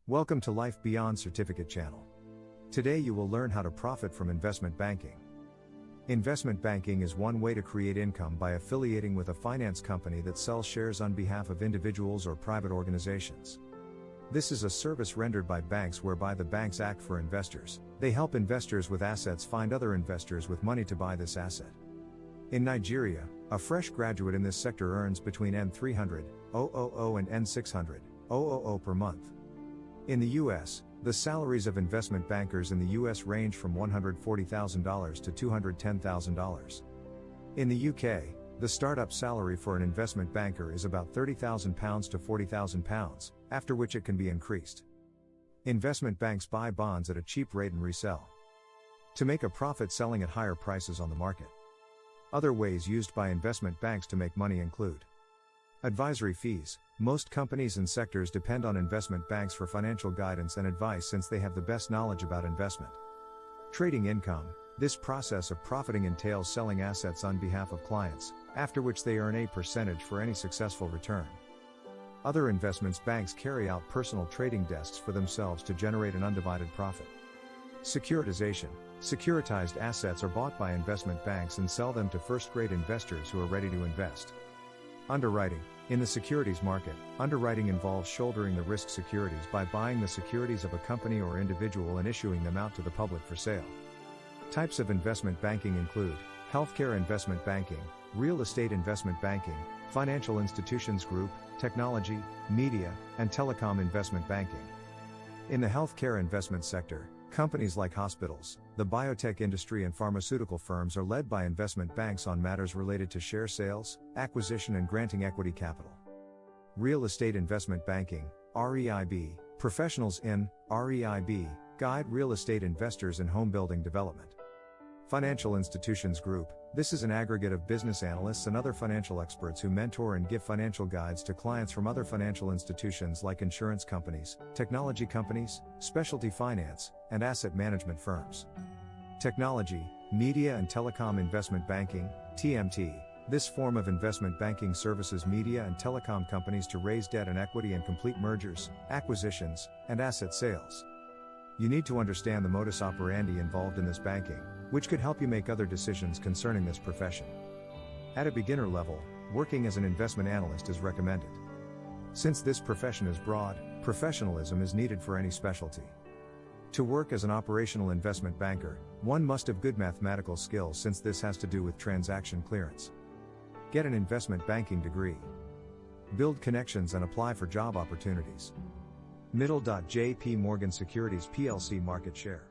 Welcome to Life Beyond Certificate channel. Today you will learn how to profit from investment banking. Investment banking is one way to create income by affiliating with a finance company that sells shares on behalf of individuals or private organizations. This is a service rendered by banks whereby the banks act for investors. They help investors with assets find other investors with money to buy this asset. In Nigeria, a fresh graduate in this sector earns between N300,000 and N600,000 per month. In the US, the salaries of investment bankers in the US range from $140,000 to $210,000. In the UK, the startup salary for an investment banker is about £30,000 to £40,000, after which it can be increased. Investment banks buy bonds at a cheap rate and resell to make a profit selling at higher prices on the market. Other ways used by investment banks to make money include advisory fees. Most companies and sectors depend on investment banks for financial guidance and advice since they have the best knowledge about investment. Trading income. This process of profiting entails selling assets on behalf of clients, after which they earn a percentage for any successful return. Other investments banks carry out personal trading desks for themselves to generate an undivided profit. Securitization. Securitized assets are bought by investment banks and sell them to first-grade investors who are ready to invest. Underwriting. In the securities market, underwriting involves shouldering the risk securities by buying the securities of a company or individual and issuing them out to the public for sale. Types of investment banking include healthcare investment banking, real estate investment banking, financial institutions group, technology, media, and telecom investment banking. In the healthcare investment sector, companies like hospitals, the biotech industry and pharmaceutical firms are led by investment banks on matters related to share sales, acquisition and granting equity capital. Real estate investment banking, REIB, professionals in REIB, guide real estate investors in home building development. Financial institutions group, this is an aggregate of business analysts and other financial experts who mentor and give financial guides to clients from other financial institutions like insurance companies, technology companies, specialty finance, and asset management firms. Technology, media and telecom investment banking, TMT. This form of investment banking services media and telecom companies to raise debt and equity and complete mergers, acquisitions, and asset sales. You need to understand the modus operandi involved in this banking, which could help you make other decisions concerning this profession. At a beginner level, working as an investment analyst is recommended. Since this profession is broad, professionalism is needed for any specialty. To work as an operational investment banker, one must have good mathematical skills since this has to do with transaction clearance. Get an investment banking degree. Build connections and apply for job opportunities. Middle. JP Morgan Securities plc market share.